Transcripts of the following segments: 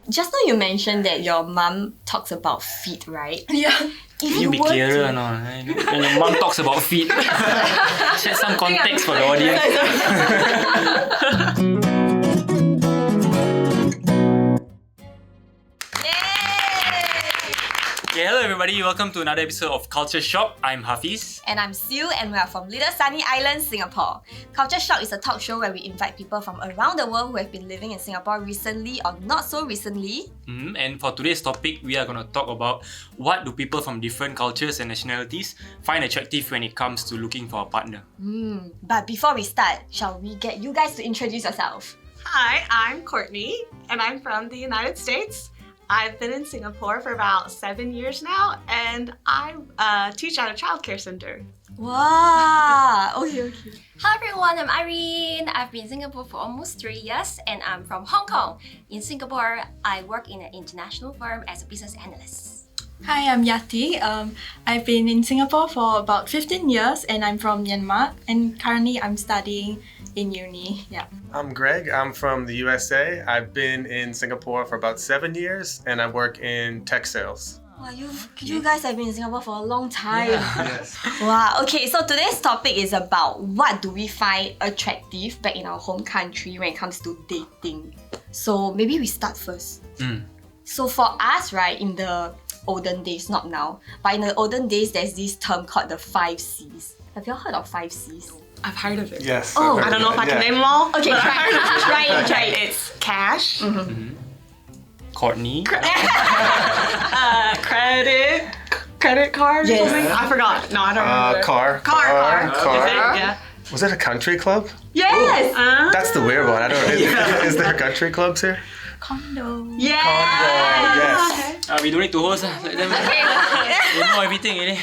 Just now you mentioned that your mum talks about feet, right? Yeah. If You be were clearer to- or not? When your mom talks about feet, shed some context for the audience. Okay, hello everybody, welcome to another episode of Culture Shock. I'm Hafiz. And I'm Sew, and we are from Little Sunny Island, Singapore. Culture Shock is a talk show where we invite people from around the world who have been living in Singapore recently or not so recently. And for today's topic, we are going to talk about what do people from different cultures and nationalities find attractive when it comes to looking for a partner. But before we start, shall we get you guys to introduce yourself? Hi, I'm Courtney, and I'm from the United States. I've been in Singapore for about 7 years now, and I teach at a childcare center. Wow! Okay. Hi everyone, I'm Irene. I've been in Singapore for almost 3 years and I'm from Hong Kong. In Singapore, I work in an international firm as a business analyst. Hi, I'm Yati. I've been in Singapore for about 15 years and I'm from Myanmar, and currently I'm studying in uni. Yeah. I'm Greg. I'm from the USA. I've been in Singapore for about 7 years and I work in tech sales. Wow, you guys have been in Singapore for a long time. Yes. Wow, okay, so today's topic is about what do we find attractive back in our home country when it comes to dating. So maybe we start first. So for us, right, in the olden days, not now, but in the olden days, there's this term called the 5 C's. Have you all heard of 5 C's? I've heard of it. Yes. Oh, I've heard I don't know of if I it, can yeah. name them all. Okay, but I've try heard of it. it. Try it. It's cash, Courtney. credit card or Yes. something. I forgot. No, I don't remember. Car. Is it? Yeah. Was it a country club? Yes! That's the weird one. I don't. Is there country clubs here? Condo. Yes! Yes. We don't need to host. Let them they know everything. Really.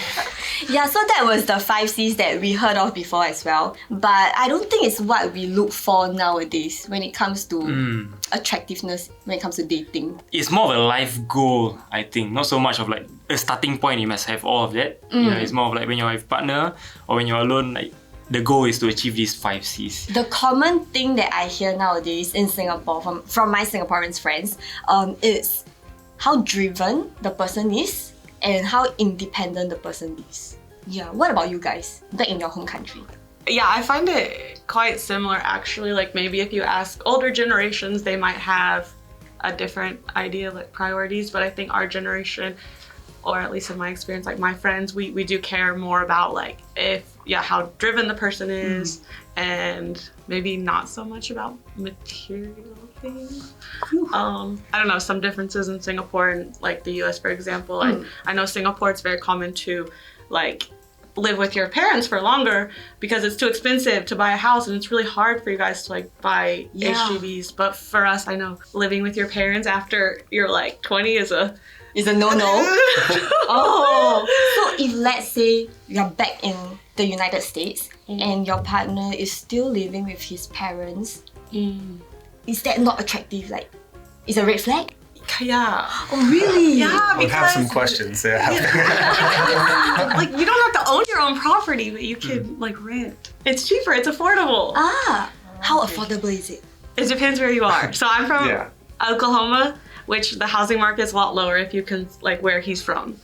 Yeah, so that was the 5 C's that we heard of before as well. But I don't think it's what we look for nowadays when it comes to attractiveness, when it comes to dating. It's more of a life goal, I think. Not so much of like a starting point, you must have all of that. Yeah, it's more of like when you're with a partner or when you're alone, like the goal is to achieve these 5 C's. The common thing that I hear nowadays in Singapore from my Singaporean friends is how driven the person is and how independent the person is. Yeah, what about you guys back in your home country? Yeah, I find it quite similar actually. Like maybe if you ask older generations, they might have a different idea, like priorities. But I think our generation, or at least in my experience, like my friends, we do care more about like how driven the person is, and maybe not so much about material things. I don't know, some differences in Singapore and like the US, for example. I know Singapore, it's very common to like live with your parents for longer because it's too expensive to buy a house, and it's really hard for you guys to like buy HGVs. But for us, I know living with your parents after you're like 20 is a no-no. Oh, so if let's say you're back in the United States and your partner is still living with his parents, is that not attractive? Like, is a red flag? Yeah. Oh, really? Yeah, I would have some because questions. Yeah. like you don't have to own your own property, but you can like rent. It's cheaper, it's affordable. How affordable is it? It depends where you are. So I'm from Yeah. Oklahoma, which the housing market is a lot lower if you can like where he's from.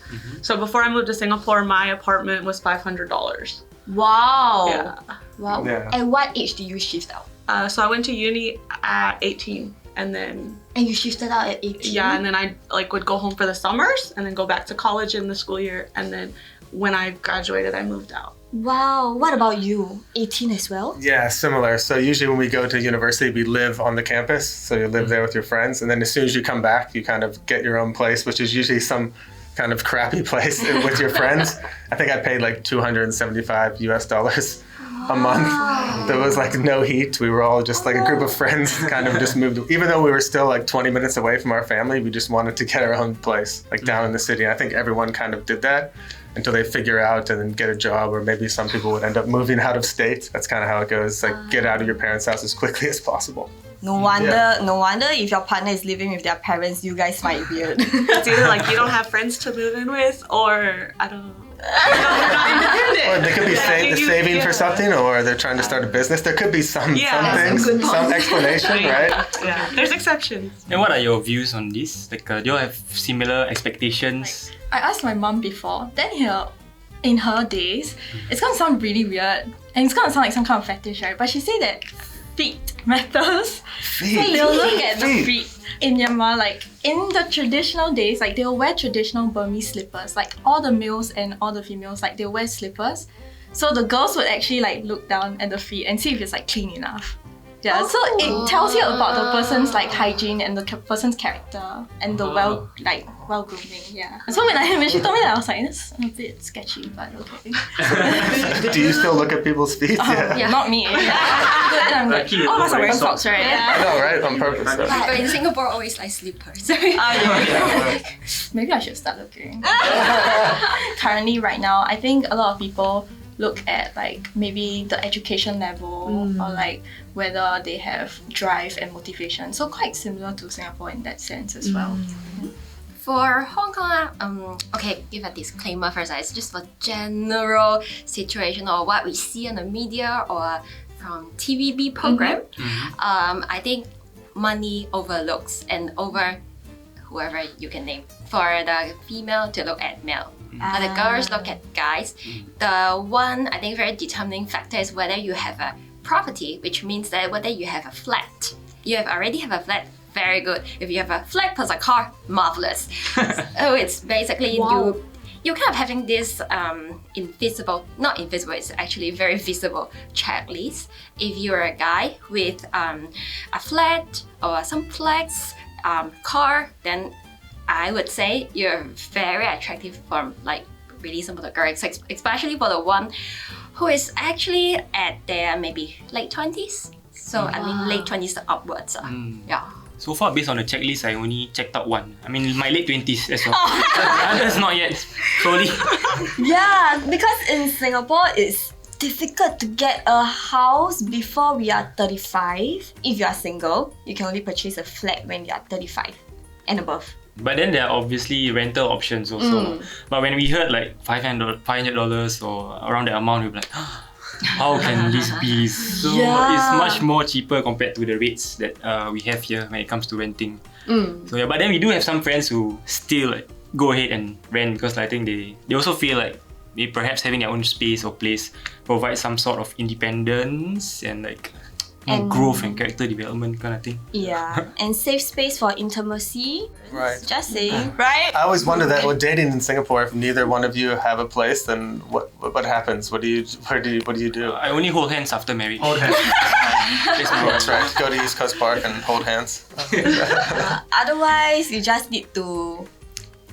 So before I moved to Singapore, my apartment was $500. Wow. Yeah. Wow. Yeah. At what age did you shift out? So I went to uni at 18, and then And you shifted out at 18? yeah, and then I like would go home for the summers, and then go back to college in the school year, and then when I graduated, I moved out. Wow. What about you? 18 as well? Yeah, similar. So usually when we go to university, we live on the campus. So you live there with your friends, and then as soon as you come back, you kind of get your own place, which is usually some kind of crappy place with your friends. I think I paid like $275 US a month. There was like no heat. We were all just like a group of friends kind of just moved. Even though we were still like 20 minutes away from our family, we just wanted to get our own place, like down in the city. I think everyone kind of did that until they figure out and then get a job, or maybe some people would end up moving out of state. That's kind of how it goes. Like get out of your parents' house as quickly as possible. No wonder if your partner is living with their parents, you guys find it weird. It's either like you don't have friends to move in with, or I don't know. not independent. Or they could be Yeah. saving for Yeah. something, or they're trying to start a business. There could be some Yeah. things, some explanation, right? Yeah, there's exceptions. And what are your views on this? Like, do you have similar expectations? I asked my mom before, then here, in her days, it's gonna sound really weird and it's gonna sound like some kind of fetish, right? But she said that feet matters. Feet. They'll look at the Feet. feet. In Myanmar, like in the traditional days, like they'll wear traditional Burmese slippers. Like all the males and all the females, like they'll wear slippers. So the girls would actually like look down at the feet and see if it's like clean enough. Yeah, so it tells you about the person's like hygiene and the person's character and the well grooming. Yeah. So when she told me that, I was like, it's a bit sketchy, but okay. Do you still look at people's feet? Yeah. Not me. Yeah. I'm like, all of us are wearing socks, right? I know, right? On purpose. So. People in Singapore always like slippers. Maybe I should start looking. Currently, right now, I think a lot of people look at like maybe the education level or like whether they have drive and motivation. So quite similar to Singapore in that sense as well. For Hong Kong, okay, give a disclaimer first. It's just for general situation or what we see on the media or from TVB program. I think money overlooks and over whoever you can name. For the female to look at male. For the girls look at guys. The one I think very determining factor is whether you have a property, which means that whether you have a flat. You already have a flat, very good. If you have a flat plus a car, marvelous. So it's basically you're kind of having this not invisible, it's actually very visible checklist. If you're a guy with a flat or some flex car, then I would say you're very attractive for like really some of the girls, especially for the one who is actually at their maybe late 20s. So I mean late 20s upwards. Yeah. So far, based on the checklist, I only checked out one. I mean, my late 20s as well. Others not yet. Slowly. Yeah, because in Singapore, it's difficult to get a house before we are 35. If you are single, you can only purchase a flat when you are 35 and above. But then there are obviously rental options also. But when we heard like $500 or around that amount, we were like, how can this be? So it's much more cheaper compared to the rates that we have here when it comes to renting. So yeah, but then we do have some friends who still like, go ahead and rent because I think they also feel like maybe perhaps having their own space or place provides some sort of independence and like more growth and character development kind of thing. Yeah, and safe space for intimacy. Right. Just saying, right? I always wonder that with dating in Singapore, if neither one of you have a place, then what happens? What do you do? I only hold hands after marriage. Hold hands. That's That's right. Go to East Coast Park and hold hands. Otherwise, you just need to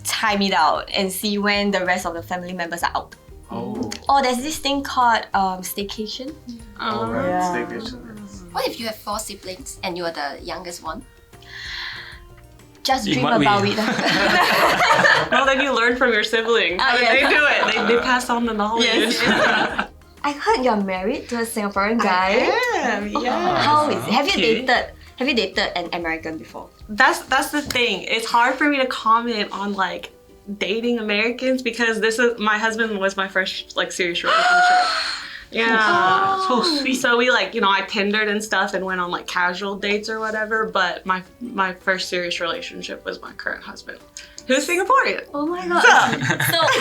time it out and see when the rest of the family members are out. Or there's this thing called staycation. Staycation. What if you have 4 siblings and you are the youngest one? Just In dream what way? about it. Well, then you learn from your siblings. How did they do it? They pass on the knowledge. I heard you're married to a Singaporean guy. How is it? Have you dated an American before? That's the thing. It's hard for me to comment on like dating Americans because my husband was my first like serious relationship. Yeah. So sweet. So we like, I Tindered and stuff and went on like casual dates or whatever, but my first serious relationship was my current husband, who's Singaporean. Oh my god.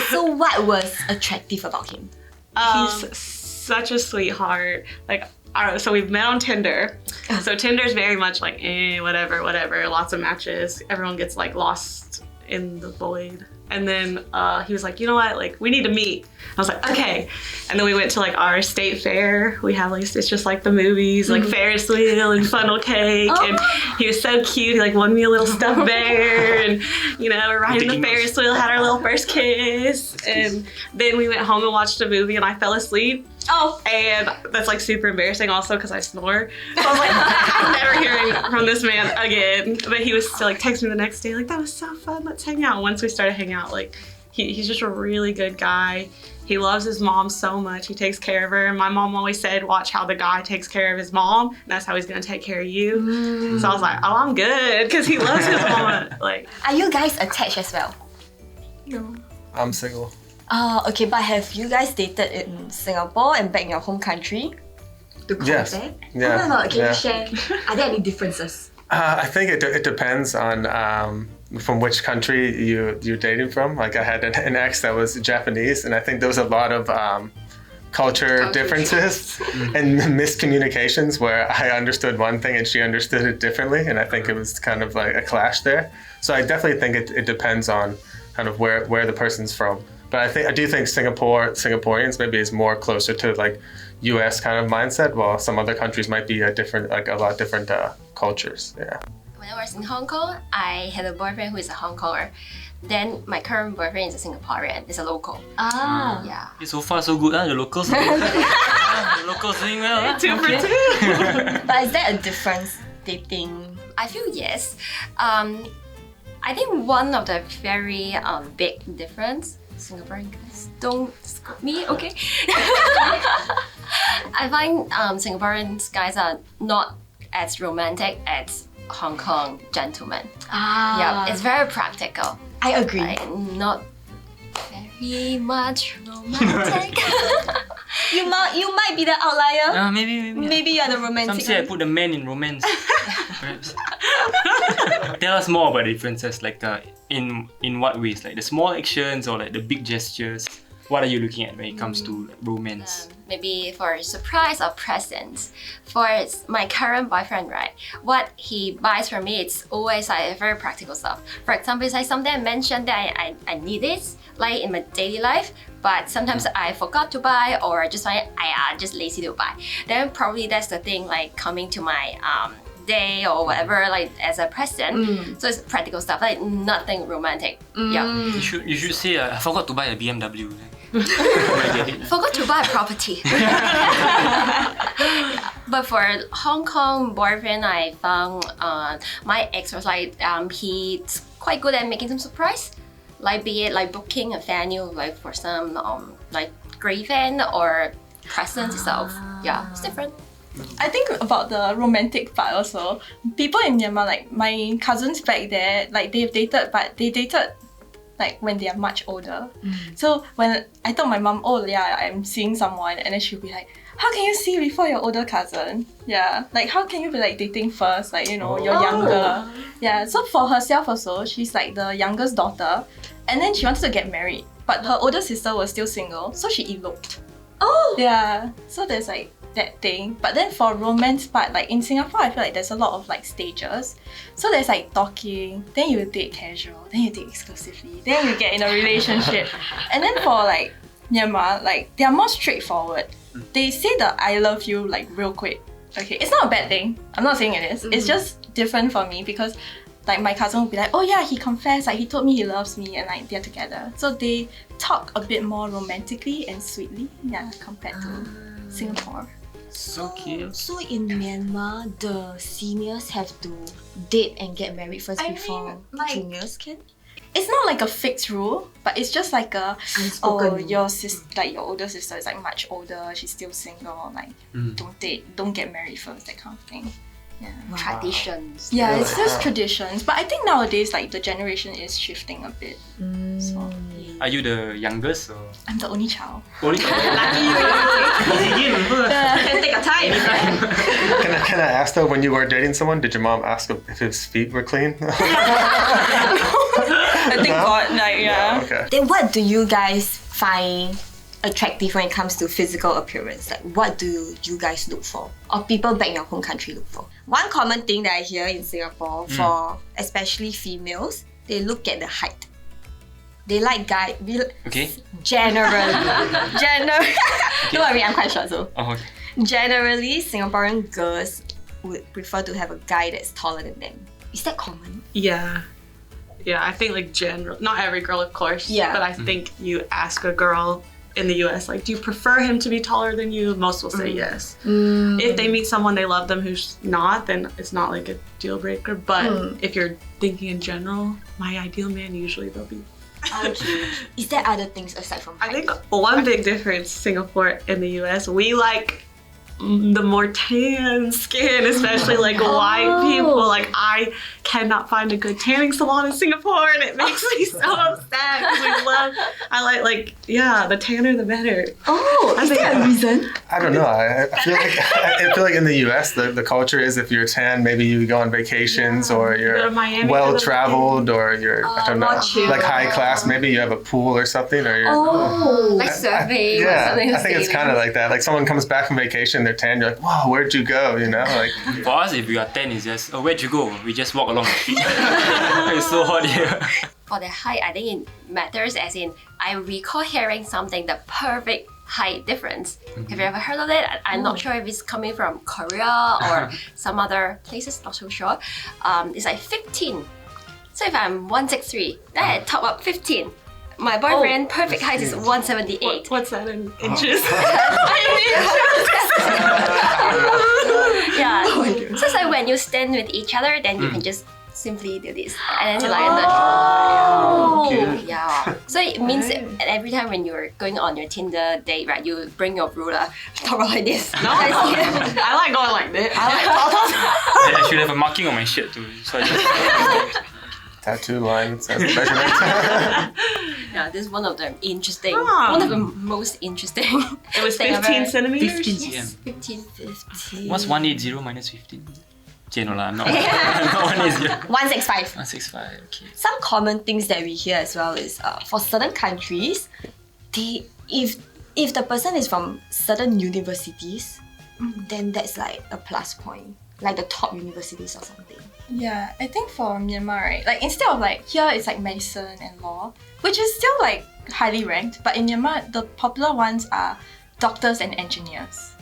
So what was attractive about him? He's such a sweetheart. Like, so we've met on Tinder. So Tinder's very much like, whatever, lots of matches. Everyone gets like lost in the void. And then he was like, you know what, like we need to meet. I was like, okay. And then we went to like our state fair. We have like, it's just like the movies, like Ferris wheel and funnel cake. And he was so cute. He like won me a little stuffed bear and, we're riding the Ferris wheel, had our little first kiss. And then we went home and watched a movie and I fell asleep. And that's like super embarrassing also because I snore. So I was like, I'm never hearing from this man again. But he was still like texting me the next day, like, that was so fun, let's hang out. Once we started hanging out, like he's just a really good guy. He loves his mom so much. He takes care of her. And my mom always said, watch how the guy takes care of his mom. And that's how he's gonna take care of you. So I was like, oh, I'm good because he loves his mom. Like, are you guys attached as well? No. I'm single. Okay, but have you guys dated in Singapore and back in your home country? To compare? Yes. Yeah. Oh, can yeah. you share? Are there any differences? I think it depends on from which country you're dating from. Like I had an ex that was Japanese, and I think there was a lot of culture differences and miscommunications where I understood one thing and she understood it differently, and I think it was kind of like a clash there. So I definitely think it depends on kind of where the person's from. But I do think Singaporeans maybe is more closer to like U.S. kind of mindset, while some other countries might be a lot different cultures. Yeah. When I was in Hong Kong, I had a boyfriend who is a Hong Konger. Then my current boyfriend is a Singaporean, is a local. Yeah. So far so good, the locals. The locals doing well. 2 for 2. But is there a difference dating? I feel yes. I think one of the very big difference, Singaporean guys, don't scold me, okay? I find Singaporean guys are not as romantic as Hong Kong gentlemen. Yeah, it's very practical. I agree. Like, not very much romantic. You might be the outlier. Maybe. Maybe you're the romantic. Some say I put the man in romance. Perhaps. Tell us more about the differences, like in what ways, like the small actions or like the big gestures. What are you looking at when it comes to like, romance? Maybe for surprise or presents. For my current boyfriend, right? What he buys for me, it's always like very practical stuff. For example, it's like something I mentioned that I need this, like in my daily life, but sometimes I forgot to buy or just like I just lazy to buy. Then probably that's the thing, like coming to my day or whatever, like as a present. So it's practical stuff, like nothing romantic. Yeah. You should say I forgot to buy a BMW. Forgot to buy a property. But for Hong Kong boyfriend, I found my ex was like he's quite good at making some surprise, like be it like booking a venue like for some like great event or present itself. Yeah, it's different. I think about the romantic part also. People in Myanmar, like my cousins back there, like they've dated, but they dated like when they are much older. So when I told my mom, oh yeah, I'm seeing someone, and then she'll be like, how can you see before your older cousin? Yeah, like how can you be like dating first? Like, you know, you're younger. Yeah, so for herself also, she's like the youngest daughter, and then she wanted to get married, but her older sister was still single, so she eloped. Oh! Yeah, so there's like that thing. But then for romance part, like in Singapore, I feel like there's a lot of like stages. So there's like talking, then you date casual, then you date exclusively, then you get in a relationship. And then for like Myanmar, like they are more straightforward. They say the I love you like real quick. Okay, it's not a bad thing. I'm not saying it is. It's just different for me because like my cousin would be like, oh yeah, he confessed, like he told me he loves me and like they're together. So they talk a bit more romantically and sweetly, yeah, compared to Singapore. So cute. So in Myanmar, the seniors have to date and get married first I before mean, like- juniors can? It's not like a fixed rule, but it's just like a Unspoken. oh your like your older sister is like much older, she's still single, like don't get married first, that kind of thing. Yeah. Traditions. Yeah, it's just traditions. But I think nowadays like the generation is shifting a bit. So Are you the youngest or? I'm the only child. Only Can take a time. Can I ask though, when you were dating someone, did your mom ask if his feet were clean? I think God, like yeah. Okay. Then what do you guys find attractive when it comes to physical appearance? Like what do you guys look for? Or people back in your home country look for? One common thing that I hear in Singapore for especially females, they look at the height. They like guys. Okay. Generally. Don't worry, I'm quite short so. Oh, okay. Generally, Singaporean girls would prefer to have a guy that's taller than them. Is that common? Yeah. Yeah, I think like general, not every girl of course, Yeah. but I think you ask a girl in the US, like, do you prefer him to be taller than you? Most will say yes. If they meet someone they love them who's not, then it's not like a deal breaker. But if you're thinking in general, my ideal man, usually they'll be. Is there other things aside from height? I think one big difference, Singapore and the US, we like the more tan skin, especially like white people. Like cannot find a good tanning salon in Singapore, and it makes me so upset because the tanner the better. Oh, is there a reason? I don't know. I feel like in the U.S. the culture is if you're tan, maybe you go on vacations or Go to you're Miami well for the traveled or you're I don't know, more chill. like high class. Maybe you have a pool or something or you're. Like surfing or Yeah, something. I think it's kind of like that. Like someone comes back from vacation, they're tan. You're like, wow, where'd you go? You know, like. For us, if we are 10, it's just, oh, where'd you go? We just walk along. It's so hot here. For the height, I think it matters as in, I recall hearing something, the perfect height difference. Have you ever heard of it? I'm not sure if it's coming from Korea or some other places, not so sure. It's like 15. So if I'm 163, then I top up 15. My boyfriend perfect height is 178. What's that in inches? Yeah. So it's like when you stand with each other, then you can just simply do this. And then you lie on the shoulder. Yeah. So it means every time when you're going on your Tinder date, right, you bring your ruler, talk like this. No, I like going like this. I should have a marking on my shirt too. So I just... Tattoo line says measurement. Yeah, this is one of the interesting, Ah. one of the most interesting. It was thing 15 ever. centimeters. 15 Yes, cm. 15. What's 180 minus 15? Okay, no lah, I'm not 180. 165. 165, okay. Some common things that we hear as well is for certain countries, if the person is from certain universities, then that's like a plus point, like the top universities or something. Yeah, I think for Myanmar, right, like instead of like here it's like medicine and law, which is still like highly ranked, but in Myanmar the popular ones are doctors and engineers.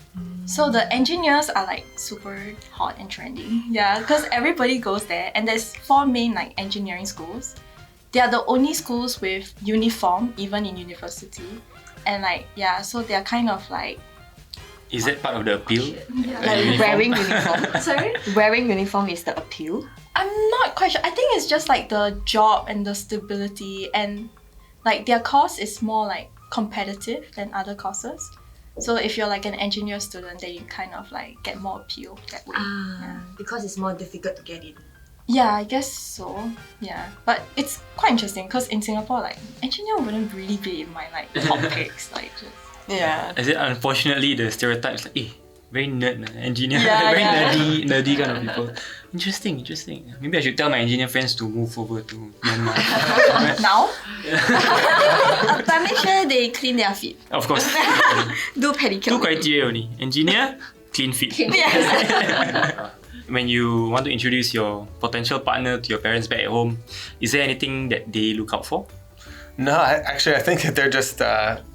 So the engineers are like super hot and trendy. Yeah, because everybody goes there, and there's 4 main like engineering schools. They are the only schools with uniform even in university, and like yeah, so they're kind of like. Is that part of the appeal? Like wearing uniform. Sorry? Wearing uniform is the appeal. I'm not quite sure. I think it's just like the job and the stability, and like their course is more like competitive than other courses. So if you're like an engineer student, then you kind of like get more appeal that way. Because it's more difficult to get in. Yeah, I guess so. Yeah, but it's quite interesting because in Singapore, like engineer wouldn't really be in my like top picks. Like just. Yeah. Is it unfortunately the stereotypes like, very nerd, engineer, Yeah, very yeah. nerdy kind of people. Interesting. Maybe I should tell my engineer friends to move over to Myanmar. Now? But make sure they clean their feet. Of course. Do pedicure. 2 criteria only. Engineer, clean feet. When you want to introduce your potential partner to your parents back at home, is there anything that they look out for? No, I think that they're just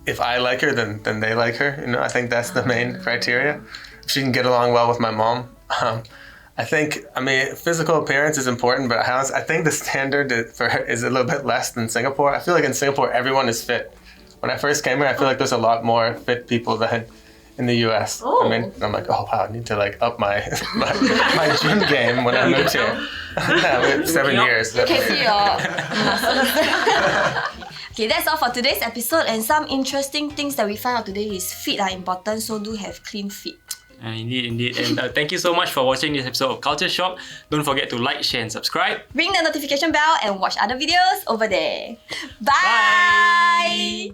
if I like her, then they like her. You know, I think that's the main criteria. If she can get along well with my mom. I mean, physical appearance is important, but I think the standard for her is a little bit less than Singapore. I feel like in Singapore, everyone is fit. When I first came here, I feel like there's a lot more fit people than in the US. I mean, I'm like, oh wow, I need to like up my gym game when I moved here. Yeah, we have 7 years. You can see your muscles. Okay, that's all for today's episode, and some interesting things that we found out today is feet are important, so do have clean feet. Indeed. And thank you so much for watching this episode of Culture Shock. Don't forget to like, share and subscribe. Ring the notification bell and watch other videos over there. Bye.